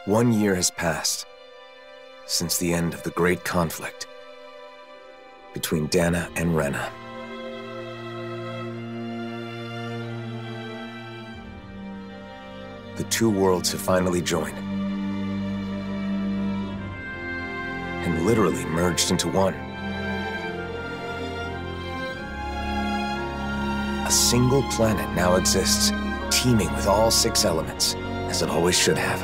1 year has passed since the end of the great conflict between Dana and Rena. The two worlds have finally joined and literally merged into one. A single planet now exists, teeming with all 6 elements, as it always should have.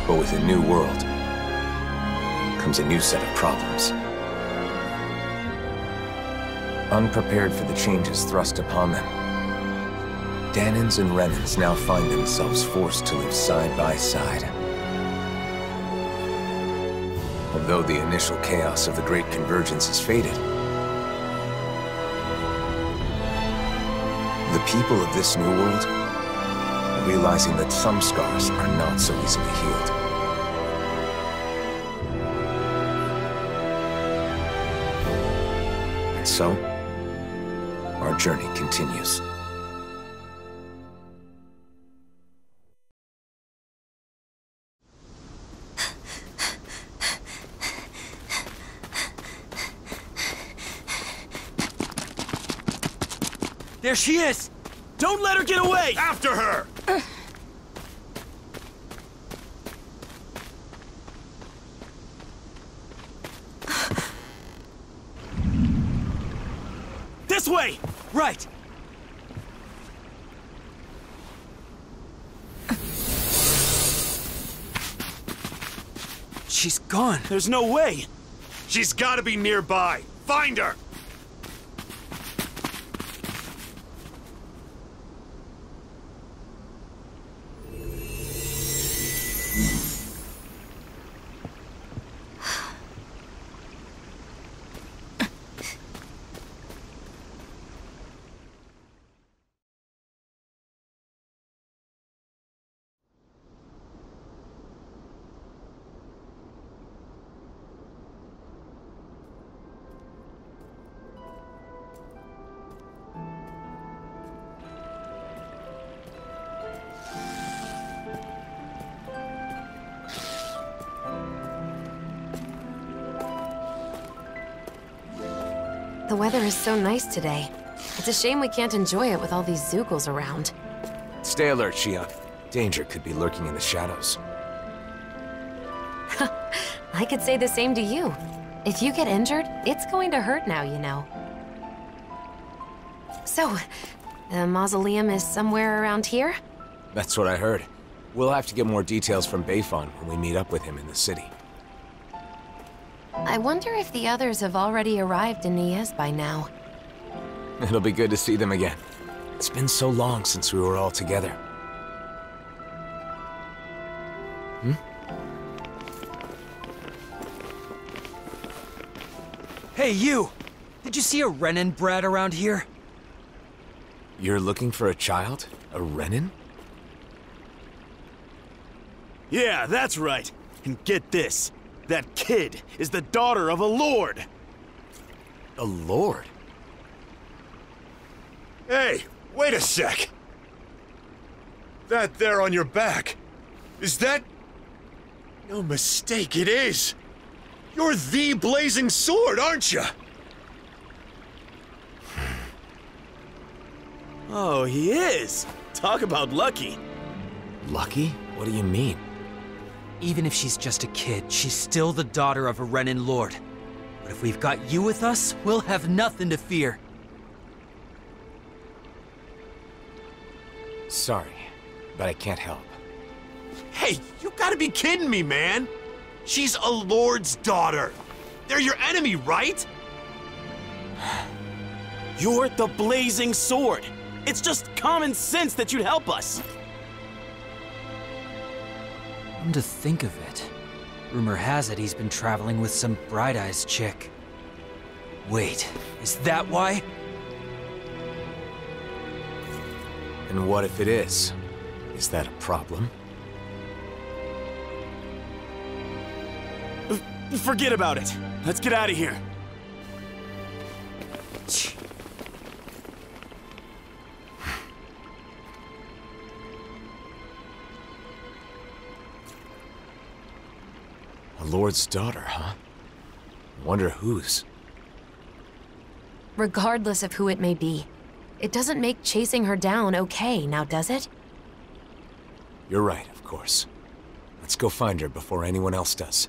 But with a new world comes a new set of problems. Unprepared for the changes thrust upon them, Danans and Renans now find themselves forced to live side by side. Although the initial chaos of the Great Convergence has faded, the people of this new world are realizing that some scars are not so easily healed. And so, our journey continues. There she is! Don't let her get away! After her! This way! Right! She's gone. There's no way. She's gotta be nearby. Find her! The weather is so nice today. It's a shame we can't enjoy it with all these Zoogles around. Stay alert, Shion. Danger could be lurking in the shadows. I could say the same to you. If you get injured, it's going to hurt now, you know. So, the mausoleum is somewhere around here? That's what I heard. We'll have to get more details from Bayfon when we meet up with him in the city. I wonder if the others have already arrived in Niez by now. It'll be good to see them again. It's been so long since we were all together. Hey, you! Did you see a Renan brat around here? You're looking for a child? A Renan? Yeah, that's right. And get this. That kid is the daughter of a lord. A lord? Hey, wait a sec. That there on your back, is that... No mistake, it is. You're the Blazing Sword, aren't you? Oh, he is. Talk about lucky. Lucky? What do you mean? Even if she's just a kid, she's still the daughter of a Renan lord. But if we've got you with us, we'll have nothing to fear. Sorry, but I can't help. Hey, you gotta be kidding me, man. She's a lord's daughter. They're your enemy, right? You're the Blazing Sword. It's just common sense that you'd help us. Come to think of it, rumor has it he's been traveling with some bright-eyes chick. Wait, is that why? And what if it is? Is that a problem? Forget about it. Let's get out of here. A lord's daughter, huh? I wonder whose. Regardless of who it may be, it doesn't make chasing her down okay, now does it? You're right, of course. Let's go find her before anyone else does.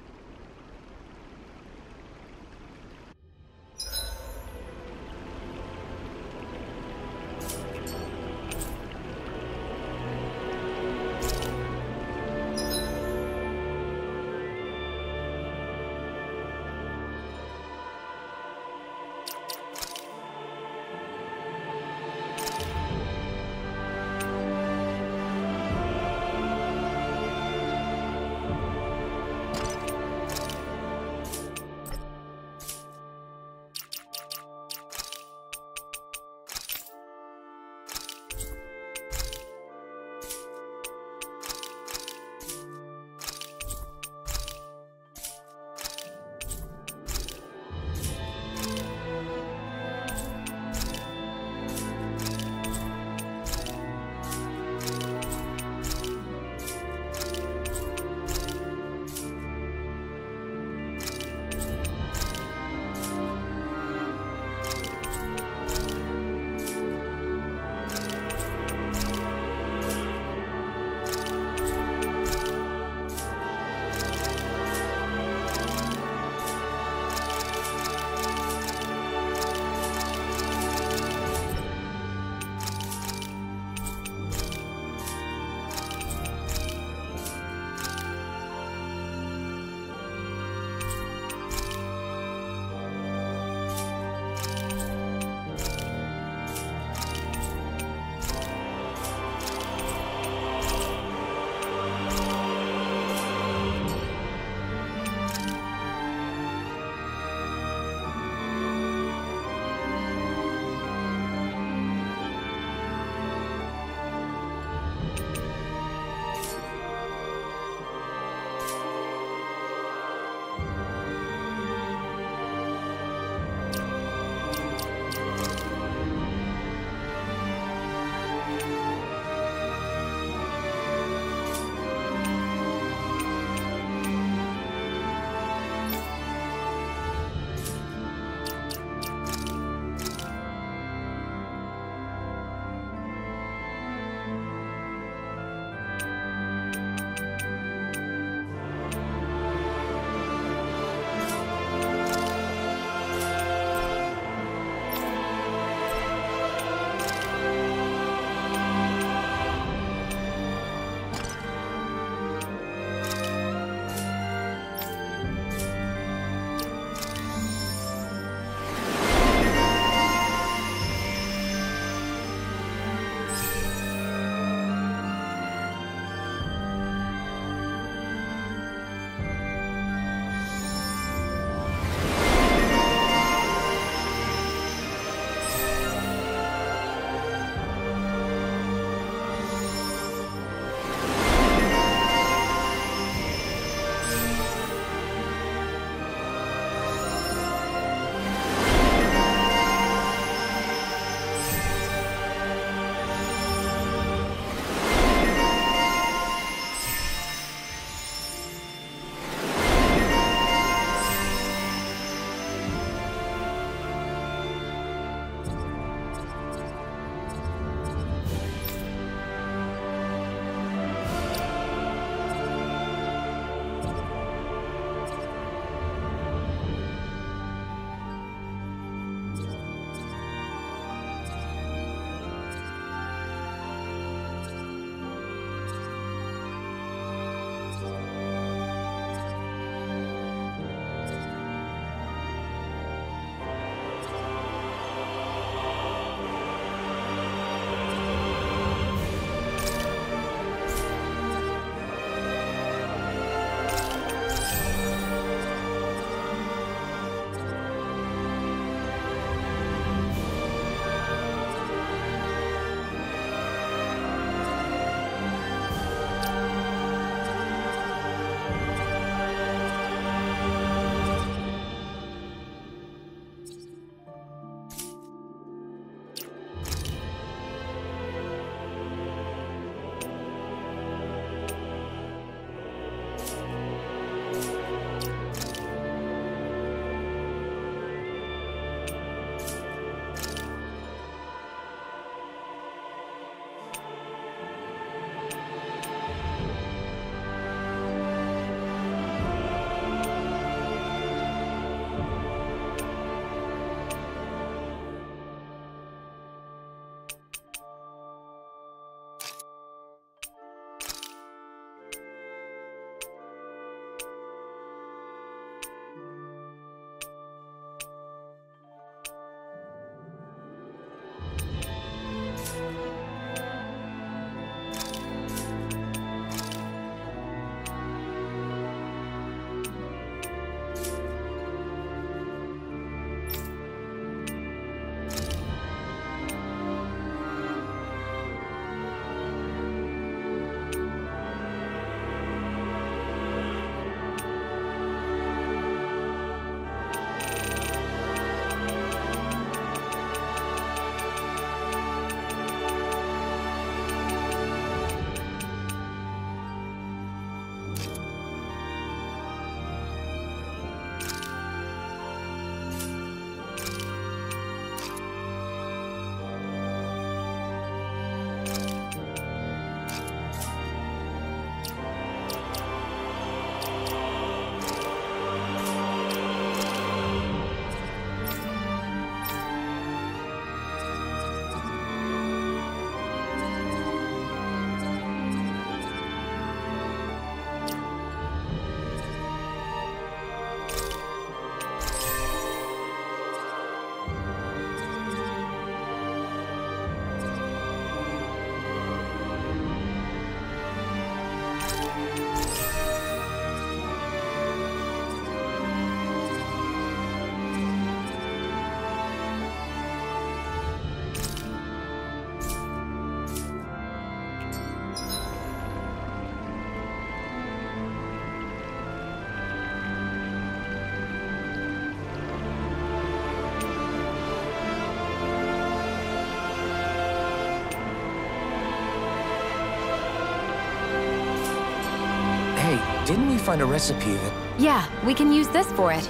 find a recipe that... Yeah, we can use this for it.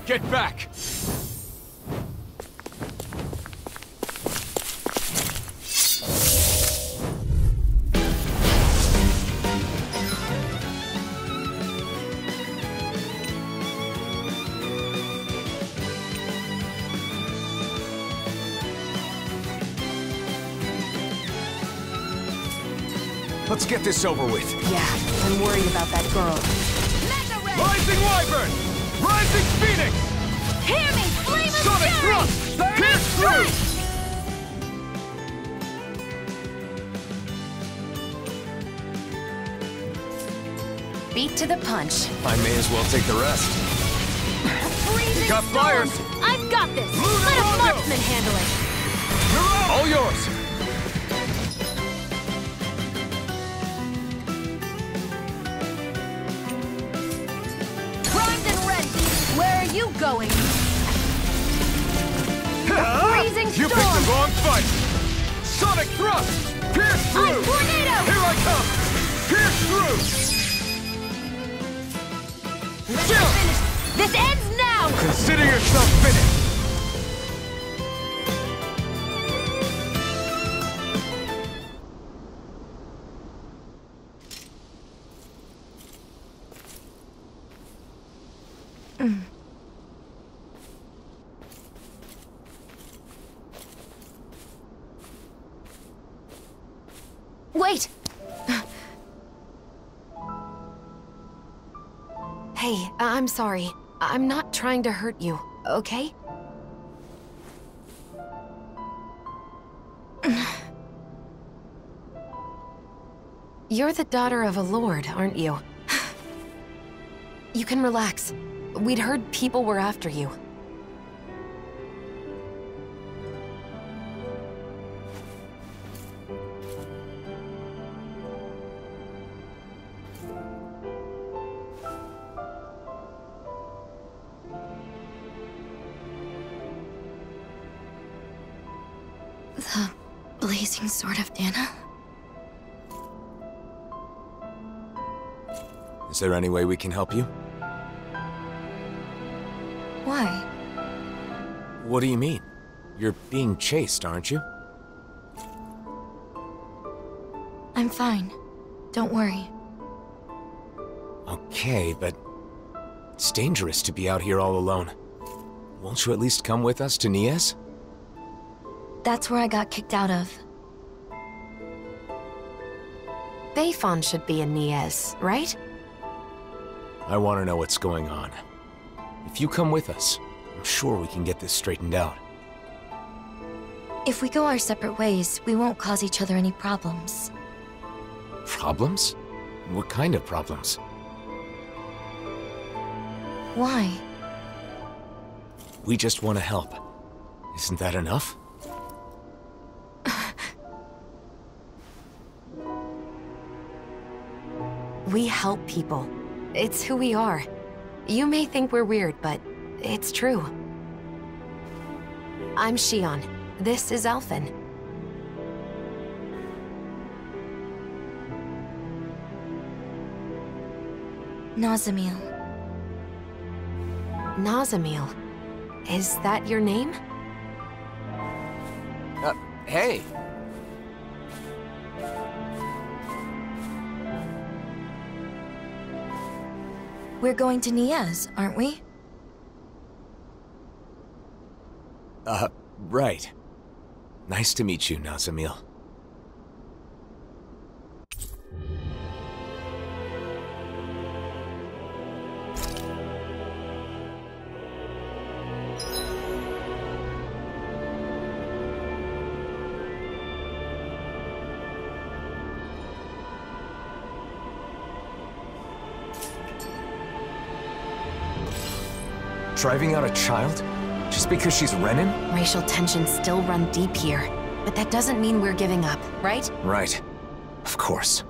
Get back! Let's get this over with. Yeah, I'm worried about that girl. Rising Wyvern! Rising Phoenix! Hear me, flame of Sonic fury! Thrust! Pierce through! Beat to the punch. I may as well take the rest. Freezing got storm! fires. I've got this! Lunar Let a Rondo. marksman handle it! You're out! All yours! Primed and ready! Where are you going? Freezing You storm! picked the wrong fight! Sonic Thrust! Pierce I'm through! tornado! Here I come! Pierce through! Let's finish! This ends now! Consider yourself finished! Wait! Hey, I'm sorry. I'm not trying to hurt you, okay? You're the daughter of a lord, aren't you? You can relax. We'd heard people were after you. The blazing sword of Dana? Is there any way we can help you? Why? What do you mean? You're being chased, aren't you? I'm fine. Don't worry. Okay, but it's dangerous to be out here all alone. Won't you at least come with us to Nies? That's where I got kicked out of. Bayfon should be in Nies, right? I want to know what's going on. If you come with us, I'm sure we can get this straightened out. If we go our separate ways, we won't cause each other any problems. Problems? What kind of problems? Why? We just want to help. Isn't that enough? We help people. It's who we are. You may think we're weird, but it's true. I'm Shion. This is Alphen. Nazamil. Nazamil. Is that your name? Hey! We're going to Nies, aren't we? Right. Nice to meet you, Nazamil. Driving out a child? Just because she's Renan? Racial tensions still run deep here, but that doesn't mean we're giving up, right? Right. Of course.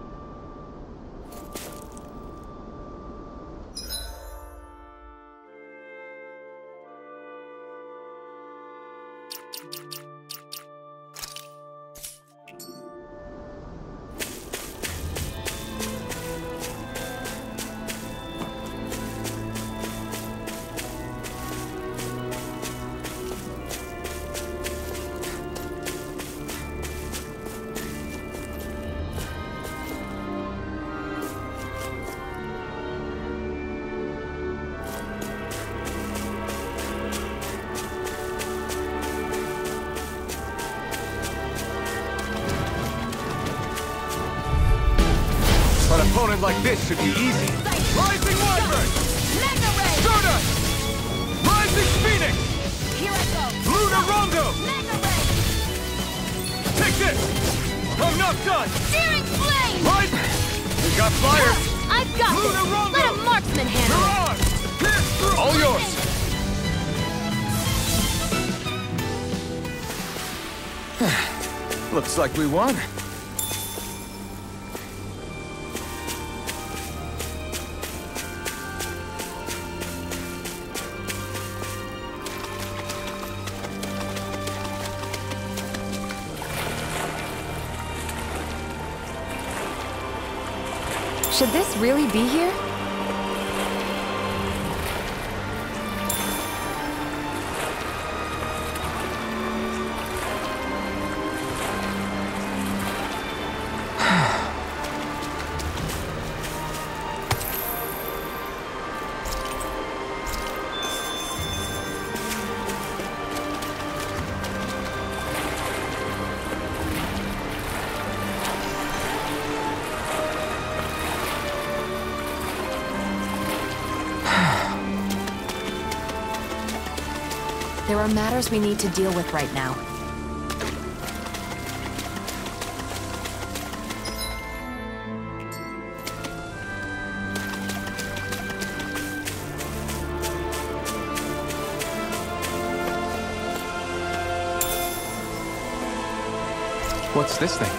An opponent like this should be easy. Rising Wyvern! Mega Ray! Stardust! Rising Phoenix! Here I go! Lunar Rondo! Mega Ray! Take this! I'm not done! Searing Flame! Right! We got fire! I've got Lunar this! Rondo! Let a marksman handle it! Mirage! All yours! Looks like we won. Should this really be here? There are matters we need to deal with right now. What's this thing?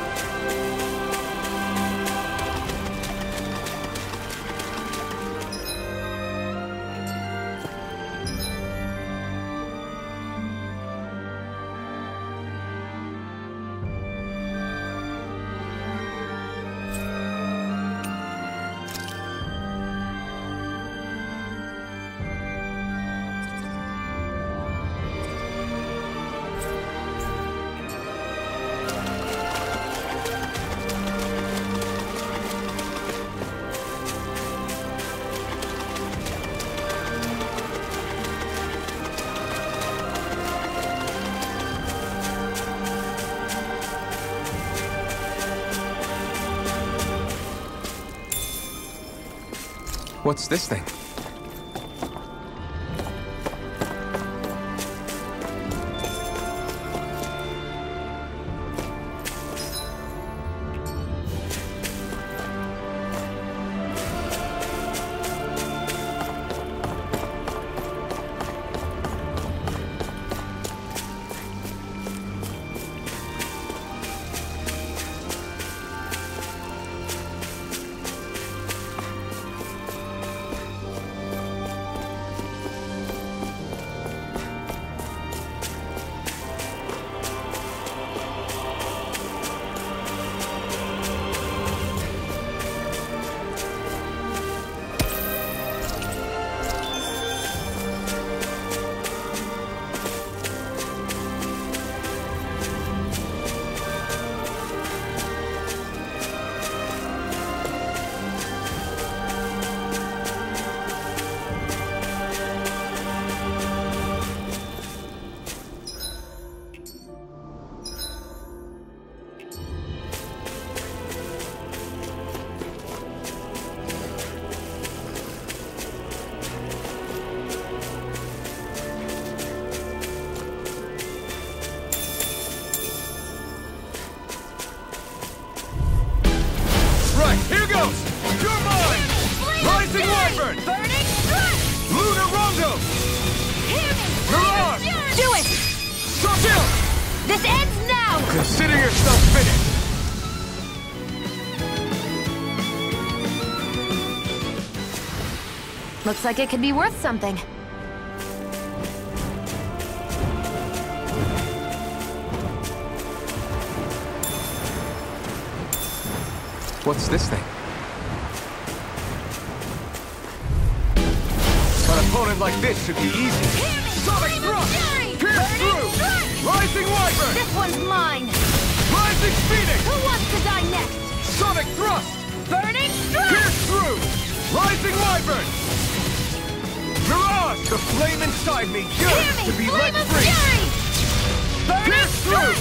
What's this thing? This ends now! Consider yourself finished! Looks like it could be worth something. What's this thing? An opponent like this should be easy. Sonic thrust! Pierce through! Rising Wyvern! This one's mine! Rising Phoenix! Who wants to die next? Sonic thrust! Burning strike! Pierce through! Rising Wyvern! Mirage! The flame inside me yearns to be let Flame of free! fury! Burning Pierce through!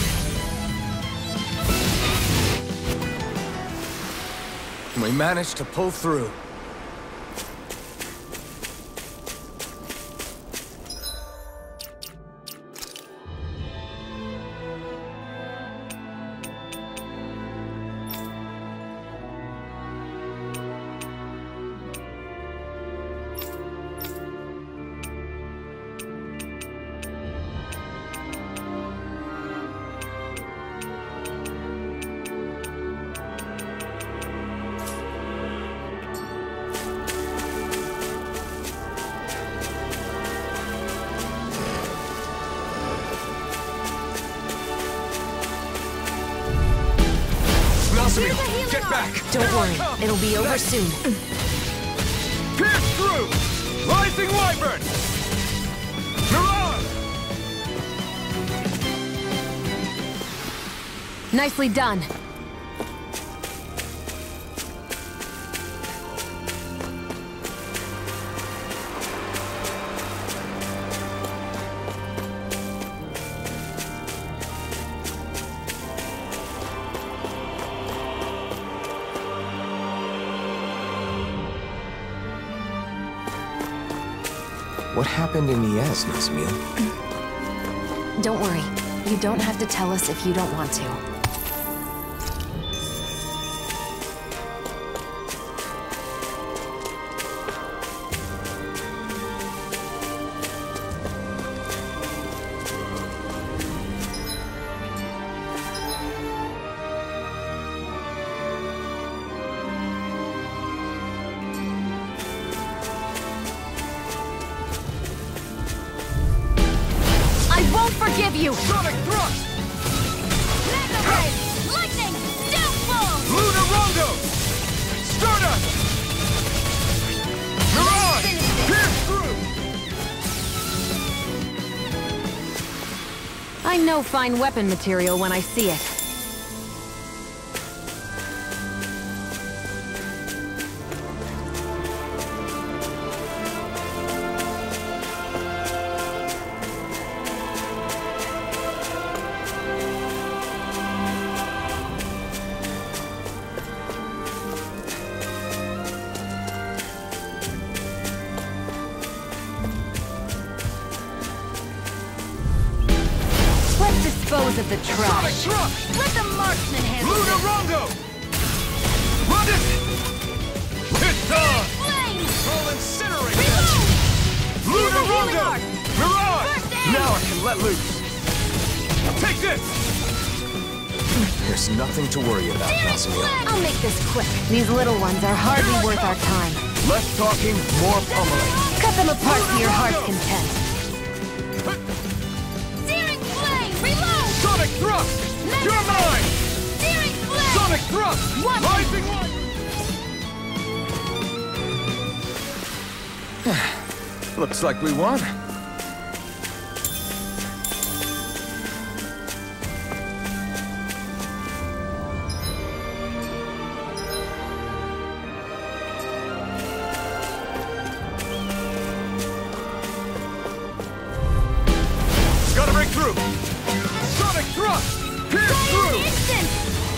We managed to pull through. Get back! Don't worry, it'll be over soon. Pierce through! Rising Wyvern! Mirage! Nicely done. What happened in Iez, Nazmiel? Don't worry. You don't have to tell us if you don't want to. Forgive you! Sonic thrust! Mega Ray! Lightning! Downfall! Lunar Rondo! Stardust! Mirage! Pierce through! I know fine weapon material when I see it. Dispose of the Sonic trash. thrust! Let the marksman handle Lunar it! Rondo! Run it! It's on! Flame! I'll incinerate Reload! that! Lunar Use the healing Rondo! arc! Mirage! First aid! Now I can let loose! Take this! There's nothing to worry about, Nazmiel. I'll make this quick. These little ones are hardly Here I worth come. our time. Less talking, more pummeling. Cut them apart to your heart's Lunar Rondo! content. Searing flame! Reload! Sonic thrust! Mega You're Ray! mine! Searing flame! Sonic thrust! One. Rising one! Looks like we won. Gotta break through! Sonic thrust! Pierce through! Instant!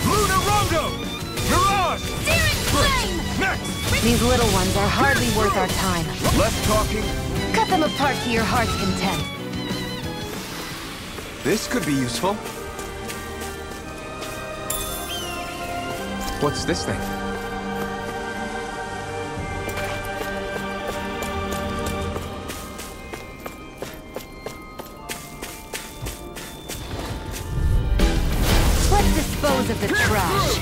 Lunar Rondo! Mirage! Searing flame! Next! These little ones are hardly worth our time. Less talking. Cut them apart to your heart's content. This could be useful. What's this thing? dispose of the trash.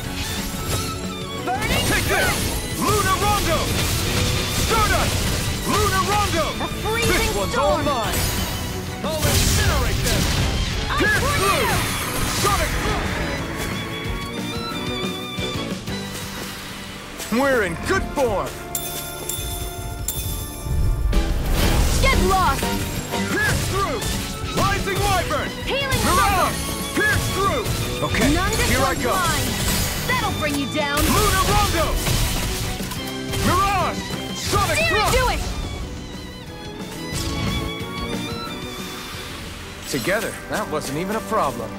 Burning Take this! Luna Rondo! Stardust! Luna Rondo! a freezing This one's all storm. mine! I'll incinerate them! Pierce through! Sonic through! We're in good form! Get lost! Pierce through! Rising Wyvern! Healing Mirage! Thunder! Pierce through! Okay, None here I go. blind. That'll bring you down. Luna Rondo! Mirage! Sonic Dare thrust! do it! Together, that wasn't even a problem.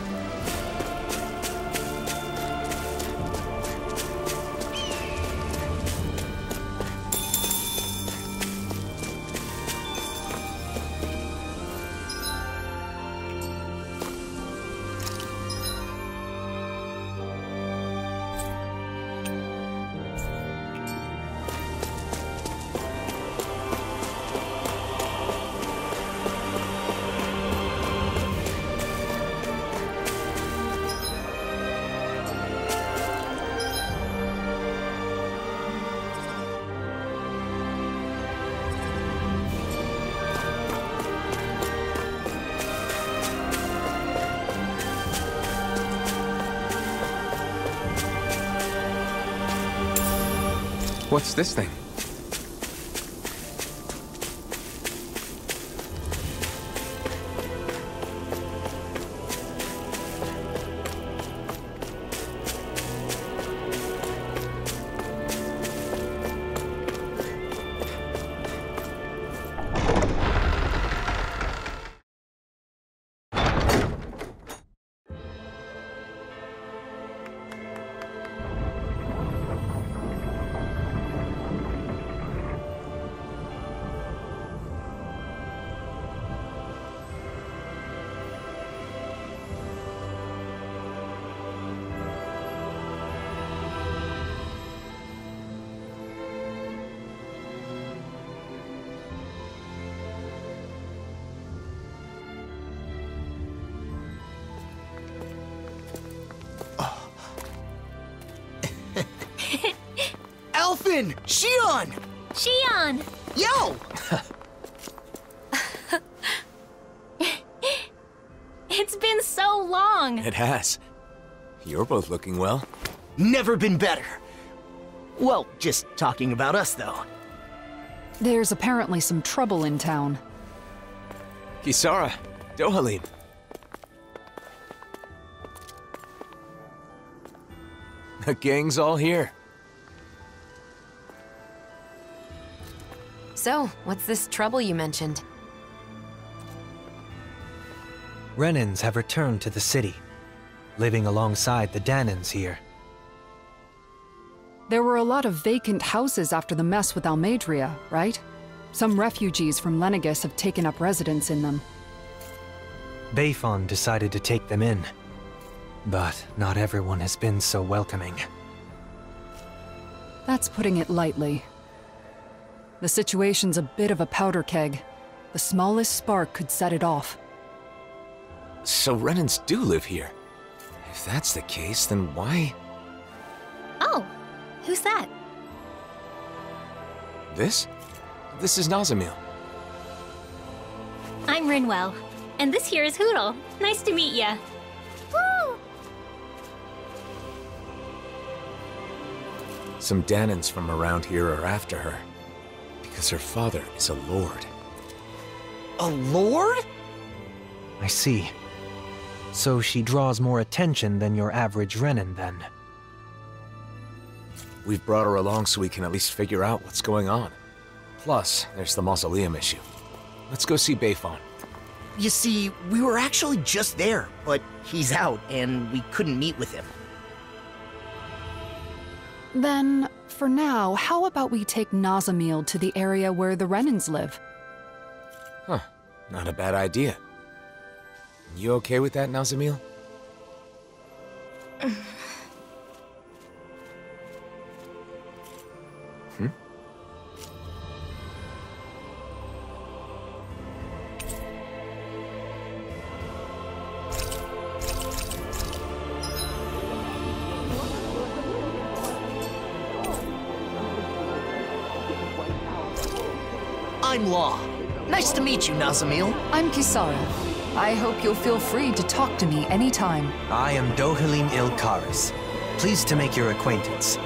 What's this thing? Elfin! Shion! Shion! Yo! It's been so long. It has. You're both looking well. Never been better. Well, just talking about us, though. There's apparently some trouble in town. Kisara, Dohalim. The gang's all here. So, what's this trouble you mentioned? Renans have returned to the city, living alongside the Danans here. There were a lot of vacant houses after the mess with Almadria, right? Some refugees from Lenegus have taken up residence in them. Bayfon decided to take them in, but not everyone has been so welcoming. That's putting it lightly. The situation's a bit of a powder keg. The smallest spark could set it off. So Renans do live here. If that's the case, then why? Oh, who's that? This? This is Nazamil. I'm Rinwell, and this here is Hoodle. Nice to meet ya. Woo! Some Danans from around here are after her. Because her father is a lord. A lord? I see. So she draws more attention than your average Renan, then. We've brought her along so we can at least figure out what's going on. Plus, there's the mausoleum issue. Let's go see Bayfon. You see, we were actually just there, but he's out, and we couldn't meet with him. Then, for now, how about we take Nazamil to the area where the Renans live? Huh. Not a bad idea. You okay with that, Nazamil? I'm Law. Nice to meet you, Nazamil. I'm Kisara. I hope you'll feel free to talk to me anytime. I am Dohalim Ilkaris. Pleased to make your acquaintance.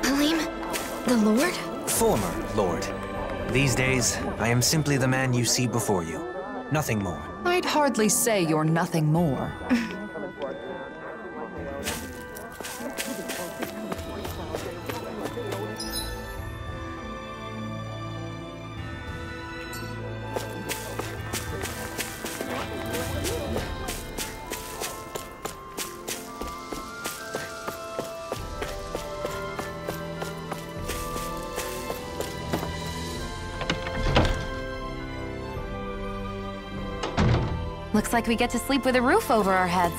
Halim? The Lord? Former Lord. These days, I am simply the man you see before you. Nothing more. I'd hardly say you're nothing more. Looks like we get to sleep with a roof over our heads.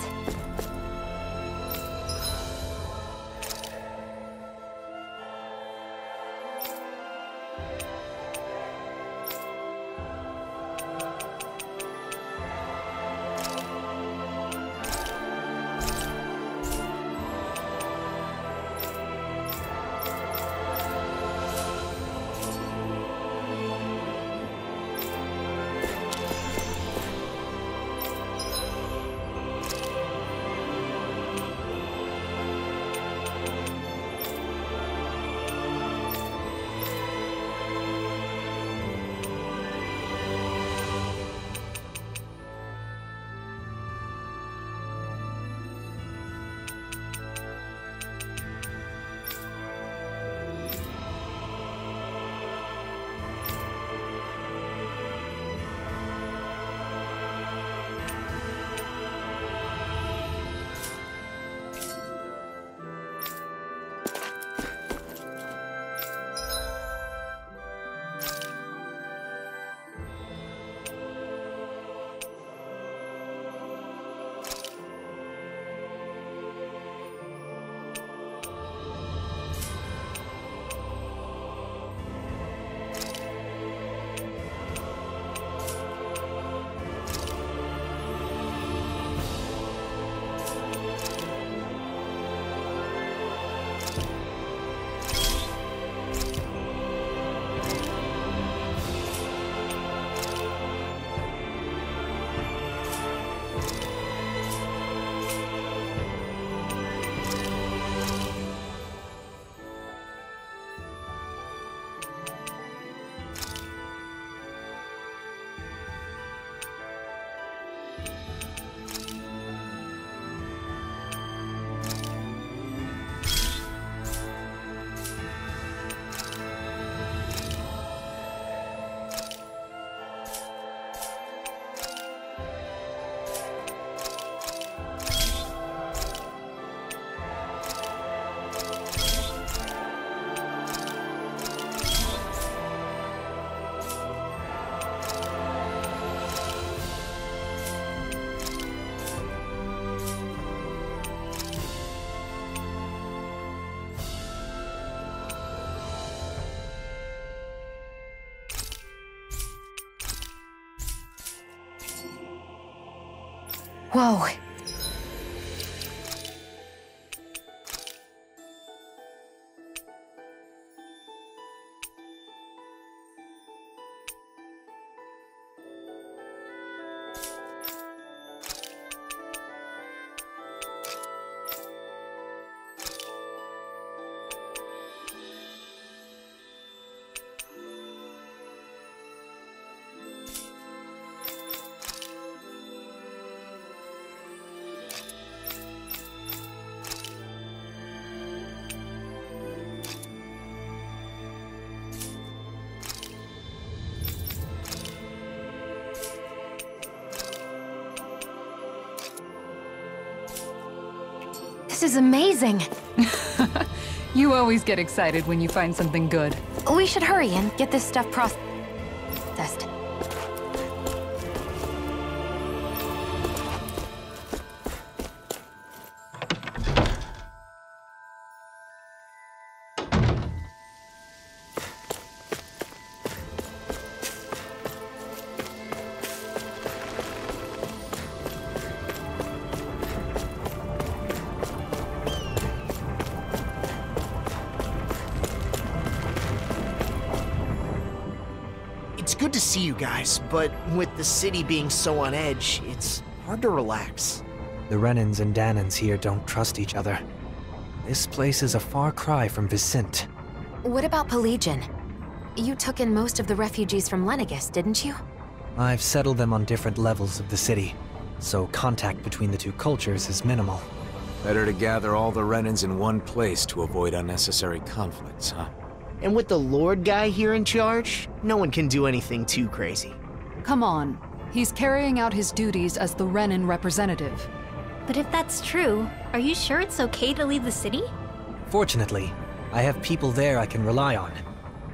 Whoa. This is amazing. You always get excited when you find something good. We should hurry and get this stuff processed. It's good to see you guys, but with the city being so on edge, it's hard to relax. The Renans and Danans here don't trust each other. This place is a far cry from Vicent. What about Pelagian? You took in most of the refugees from Lenegis, didn't you? I've settled them on different levels of the city, so contact between the two cultures is minimal. Better to gather all the Renans in one place to avoid unnecessary conflicts, huh? And with the Lord guy here in charge, no one can do anything too crazy. Come on. He's carrying out his duties as the Renan representative. But if that's true, are you sure it's okay to leave the city? Fortunately, I have people there I can rely on.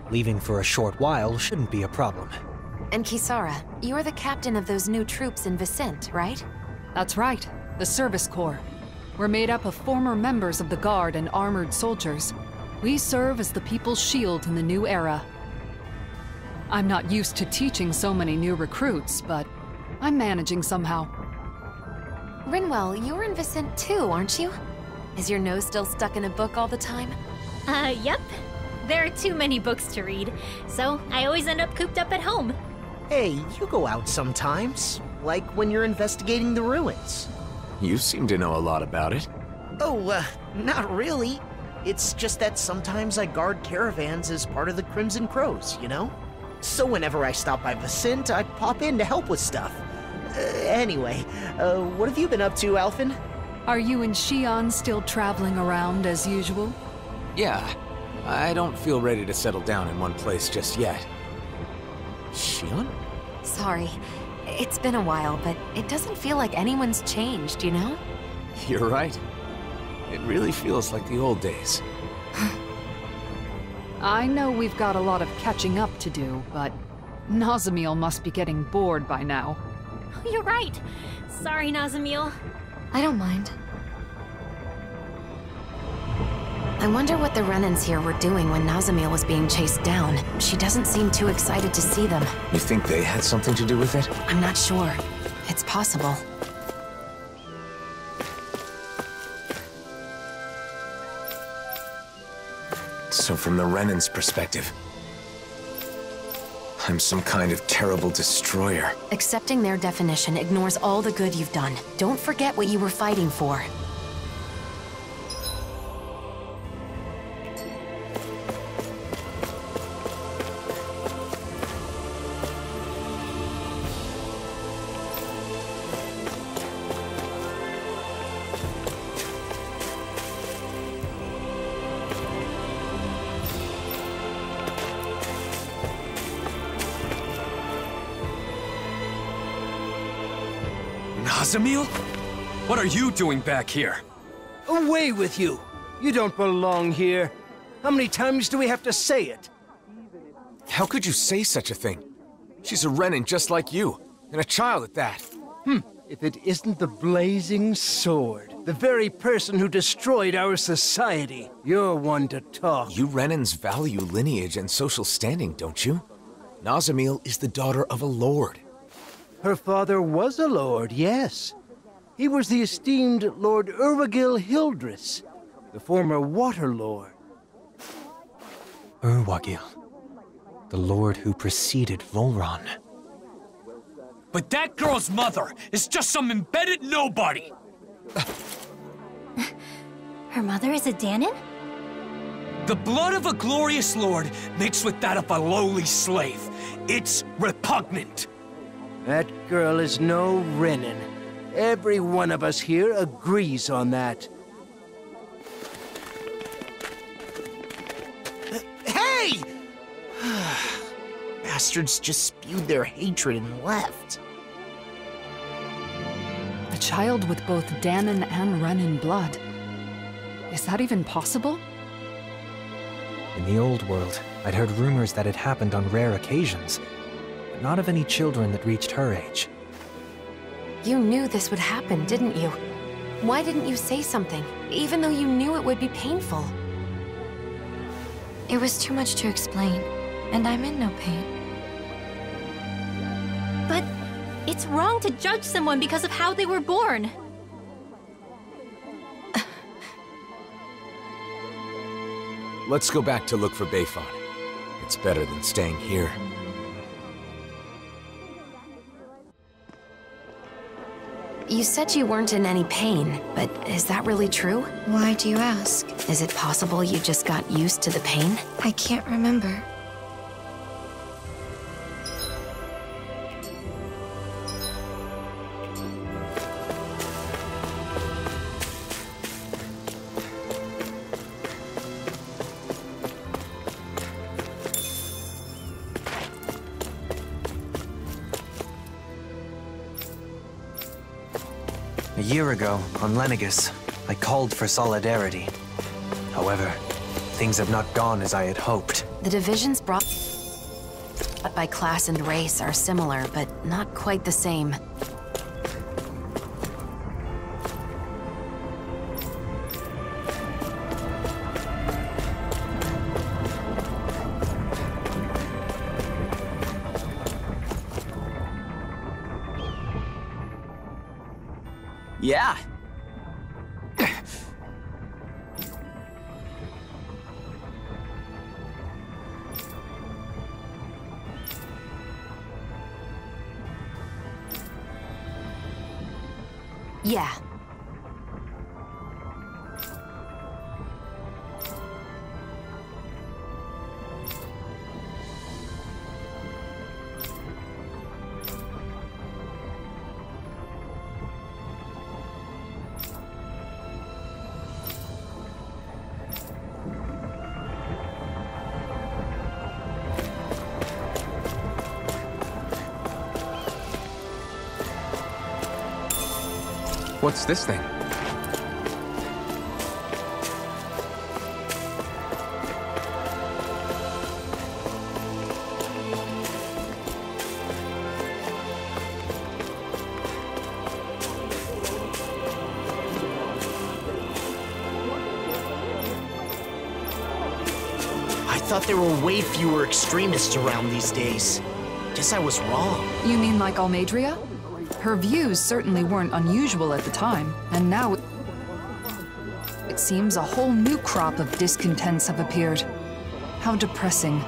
Leaving for a short while shouldn't be a problem. And Kisara, you're the captain of those new troops in Vicent, right? That's right, the Service Corps. We're made up of former members of the Guard and armored soldiers. We serve as the people's shield in the new era. I'm not used to teaching so many new recruits, but I'm managing somehow. Rinwell, you're in Vicent too, aren't you? Is your nose still stuck in a book all the time? Yep. There are too many books to read, so I always end up cooped up at home. Hey, you go out sometimes, like when you're investigating the ruins. You seem to know a lot about it. Oh, not really. It's just that sometimes I guard caravans as part of the Crimson Crows, you know? So whenever I stop by Vicent, I pop in to help with stuff. Anyway, what have you been up to, Alphen? Are you and Shion still traveling around as usual? Yeah, I don't feel ready to settle down in one place just yet. Shion? Sorry. It's been a while, but it doesn't feel like anyone's changed, you know? You're right. It really feels like the old days. I know we've got a lot of catching up to do, but Nazamiel must be getting bored by now. You're right. Sorry, Nazamiel. I don't mind. I wonder what the Renans here were doing when Nazamiel was being chased down. She doesn't seem too excited to see them. You think they had something to do with it? I'm not sure. It's possible. So from the Renan's perspective, I'm some kind of terrible destroyer. Accepting their definition ignores all the good you've done. Don't forget what you were fighting for. Nazamiel? What are you doing back here? Away with you! You don't belong here. How many times do we have to say it? How could you say such a thing? She's a Renan just like you, and a child at that. If it isn't the Blazing Sword, the very person who destroyed our society, you're one to talk. You Renans value lineage and social standing, don't you? Nazamiel is the daughter of a lord. Her father was a lord, yes. He was the esteemed Lord Urwagil Hildress, the former Water Lord. Urwagil, the lord who preceded Volron. But that girl's mother is just some embedded nobody! Her mother is a Danon? The blood of a glorious lord mixed with that of a lowly slave. It's repugnant. That girl is no Renin. Every one of us here agrees on that. Hey! Bastards just spewed their hatred and left. A child with both Danon and Renin blood. Is that even possible? In the old world, I'd heard rumors that it happened on rare occasions, but not of any children that reached her age. You knew this would happen, didn't you? Why didn't you say something, even though you knew it would be painful? It was too much to explain, and I'm in no pain. But it's wrong to judge someone because of how they were born. Let's go back to look for Bayfon. It's better than staying here. You said you weren't in any pain, but is that really true? Why do you ask? Is it possible you just got used to the pain? I can't remember. A year ago, on Lenegus, I called for solidarity. However, things have not gone as I had hoped. The divisions brought by class and race are similar, but not quite the same. Yeah. Yeah. What's this thing? I thought there were way fewer extremists around these days. Guess I was wrong. You mean like Almadria? Her views certainly weren't unusual at the time, and now it seems a whole new crop of discontents have appeared. How depressing.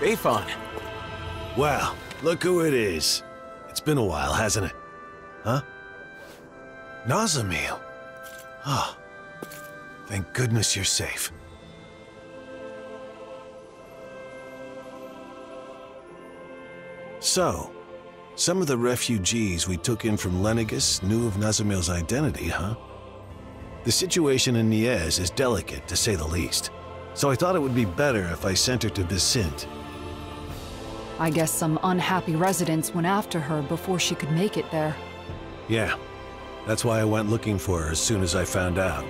Bayfon! Well, look who it is. It's been a while, hasn't it? Huh? Nazamil. Ah. Thank goodness you're safe. So, some of the refugees we took in from Lenegus knew of Nazamil's identity, huh? The situation in Niez is delicate, to say the least. So I thought it would be better if I sent her to Vicint. I guess some unhappy residents went after her before she could make it there. Yeah. That's why I went looking for her as soon as I found out.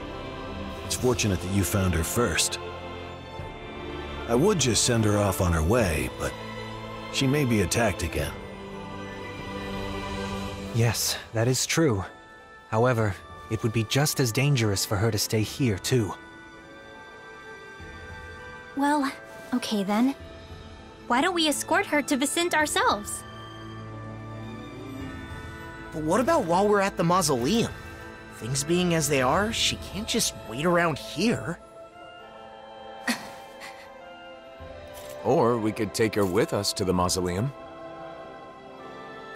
It's fortunate that you found her first. I would just send her off on her way, but she may be attacked again. Yes, that is true. However, it would be just as dangerous for her to stay here, too. Well, okay then. Why don't we escort her to Vicente ourselves? But what about while we're at the mausoleum? Things being as they are, she can't just wait around here. Or we could take her with us to the mausoleum.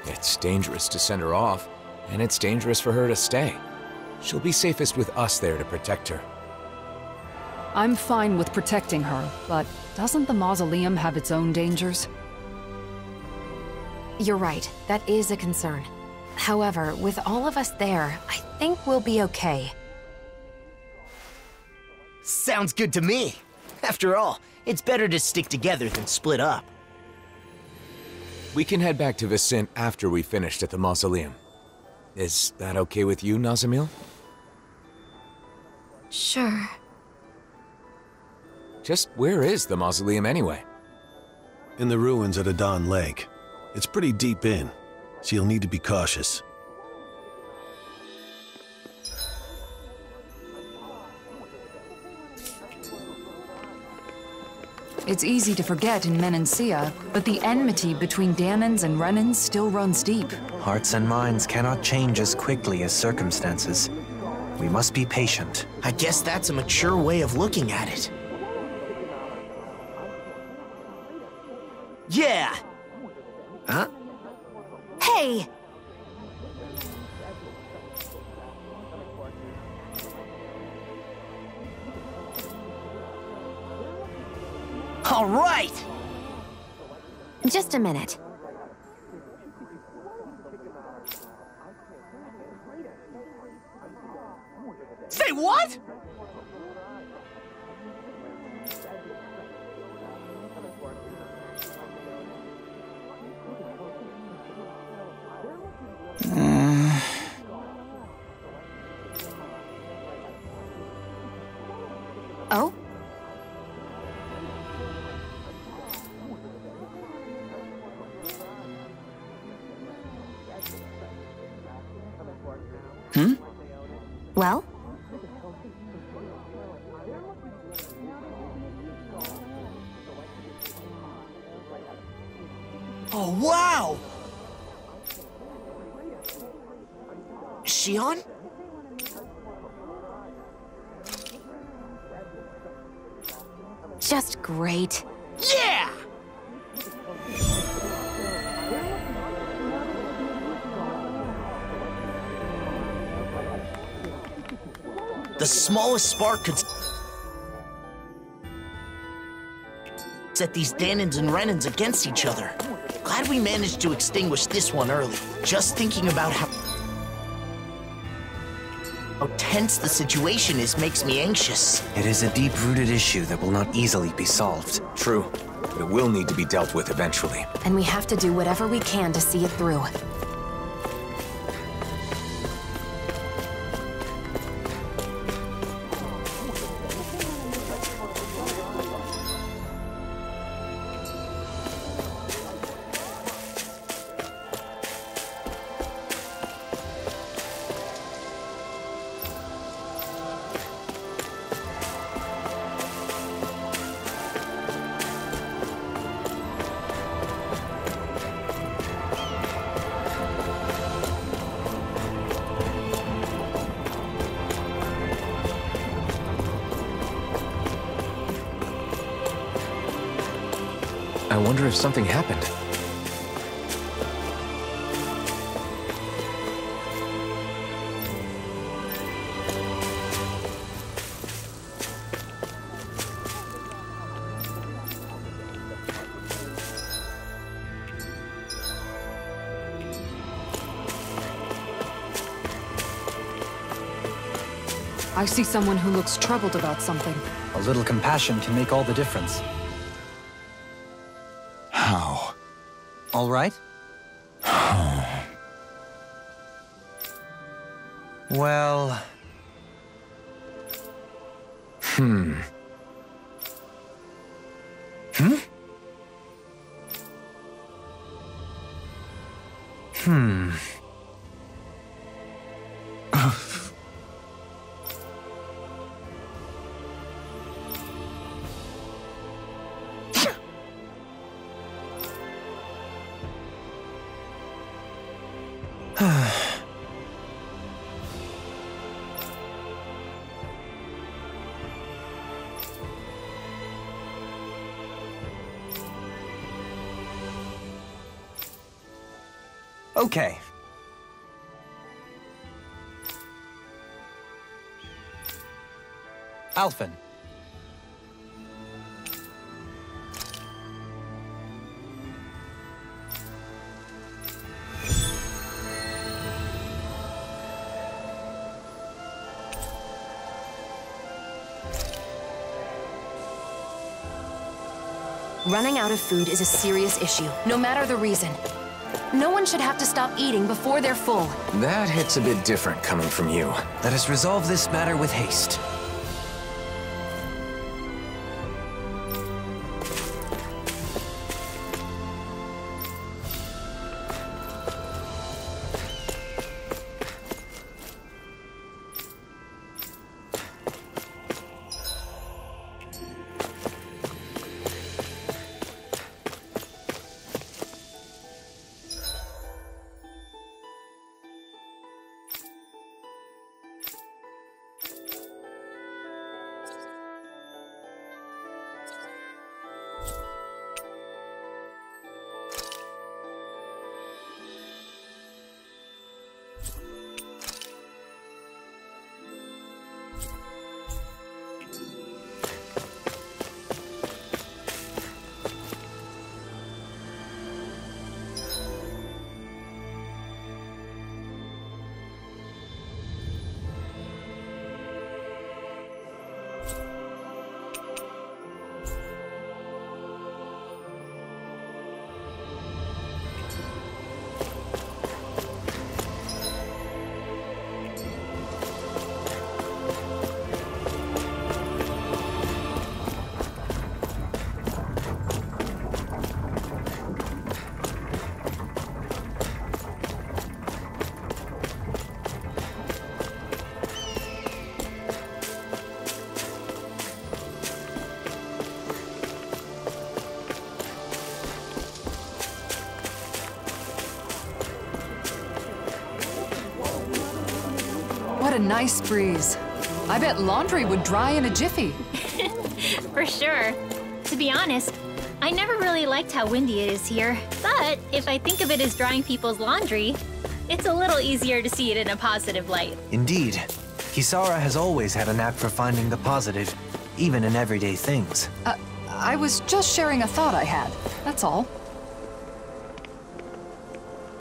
It's dangerous to send her off, and it's dangerous for her to stay. She'll be safest with us there to protect her. I'm fine with protecting her, but doesn't the mausoleum have its own dangers? You're right, that is a concern. However, with all of us there, I think we'll be okay. Sounds good to me. After all, it's better to stick together than split up. We can head back to Vicente after we finished at the mausoleum. Is that okay with you, Nazamil? Sure. Just where is the mausoleum anyway? In the ruins at Adon Lake. It's pretty deep in, so you'll need to be cautious. It's easy to forget in Menancia, but the enmity between Dahnans and Renans still runs deep. Hearts and minds cannot change as quickly as circumstances. We must be patient. I guess that's a mature way of looking at it. Yeah! Huh? Hey! All right! Just a minute. Say what?! Oh? Well? Oh, wow! Shion? Just great. Yeah! The smallest spark could set these Dahnans and Renans against each other. Glad we managed to extinguish this one early. Just thinking about how tense the situation is makes me anxious. It is a deep-rooted issue that will not easily be solved. True, but it will need to be dealt with eventually. And we have to do whatever we can to see it through. I wonder if something happened. I see someone who looks troubled about something. A little compassion can make all the difference. How? All right? Well... Hmm. Hmm? Hmm. Okay. Alphen. Running out of food is a serious issue, no matter the reason. No one should have to stop eating before they're full. That hits a bit different coming from you. Let us resolve this matter with haste. What a nice breeze. I bet laundry would dry in a jiffy. For sure. To be honest, I never really liked how windy it is here. But if I think of it as drying people's laundry, it's a little easier to see it in a positive light. Indeed. Kisara has always had a knack for finding the positive, even in everyday things. I was just sharing a thought I had, that's all.